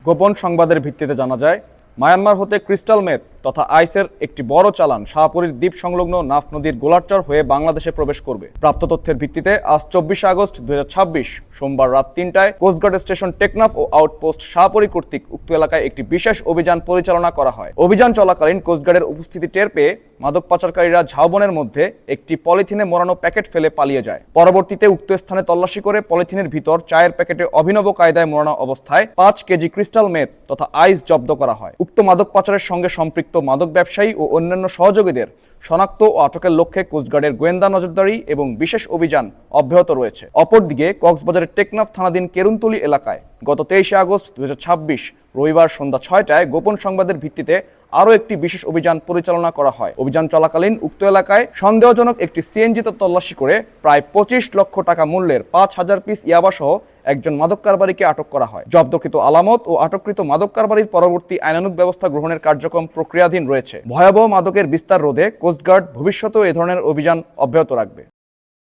গোপন সংবাদের ভিত্তিতে জানা যায়, মায়ানমার হতে ক্রিস্টাল মেথ তথা আইসের একটি বড় চালান শাহপরীর দ্বীপ সংলগ্ন নাফ নদীর গোলার্চর হয়ে বাংলাদেশে প্রবেশ করবে। প্রাপ্ত তথ্যের ভিত্তিতে আজ 24 আগস্ট 2026 সোমবার রাত 3টায় কোস্টগার্ড স্টেশন টেকনাফ ও আউটপোস্ট শাহপরী কর্তৃক উক্ত এলাকায় একটি বিশেষ অভিযান পরিচালনা করা হয়। অভিযান চলাকালীন কোস্টগার্ডের উপস্থিতি টের পেয়ে মাদক পাচারকারীরা ঝাউবনের মধ্যে একটি পলিথিনে মোড়ানো প্যাকেট ফেলে পালিয়ে যায়। পরবর্তীতে উক্ত স্থানে তল্লাশি করে পলিথিনের ভিতর চায়ের প্যাকেটে অভিনব কায়দায় মোড়ানো অবস্থায় 5 কেজি ক্রিস্টাল মেথ তথা আইস জব্দ করা হয়। উক্ত মাদক পাচারের সঙ্গে সম্পৃক্ত মাদক ব্যবসায়ী ও অন্যান্য সহযোগীদের শনাক্ত ও আটকের লক্ষ্যে কোস্টগার্ডের গোয়েন্দা নজরদারি এবং বিশেষ অভিযান অব্যাহত রয়েছে। অপরদিকে কক্সবাজারের টেকনাফ থানাধীন কেরুনতলী এলাকায় গত 23 আগস্ট 2026 রবিবার সন্ধ্যা 6টায় গোপন সংবাদের ভিত্তিতে আরও একটি বিশেষ অভিযান পরিচালনা করা হয়। অভিযান চলাকালীন উক্ত এলাকায় সন্দেহজনক একটি সিএনজিতে তল্লাশি করে প্রায় 25 লক্ষ টাকা মূল্যের 5,000 পিস ইয়াবা সহ একজন মাদক কারবারিকে আটক করা হয়। জব্দকৃত আলামত ও আটককৃত মাদক কারবারির পরবর্তী আইনানুগ ব্যবস্থা গ্রহণের কার্যক্রম প্রক্রিয়াধীন রয়েছে। ভয়াবহ মাদকের বিস্তার রোধে কোস্টগার্ড ভবিষ্যতেও এ ধরনের অভিযান অব্যাহত রাখবে।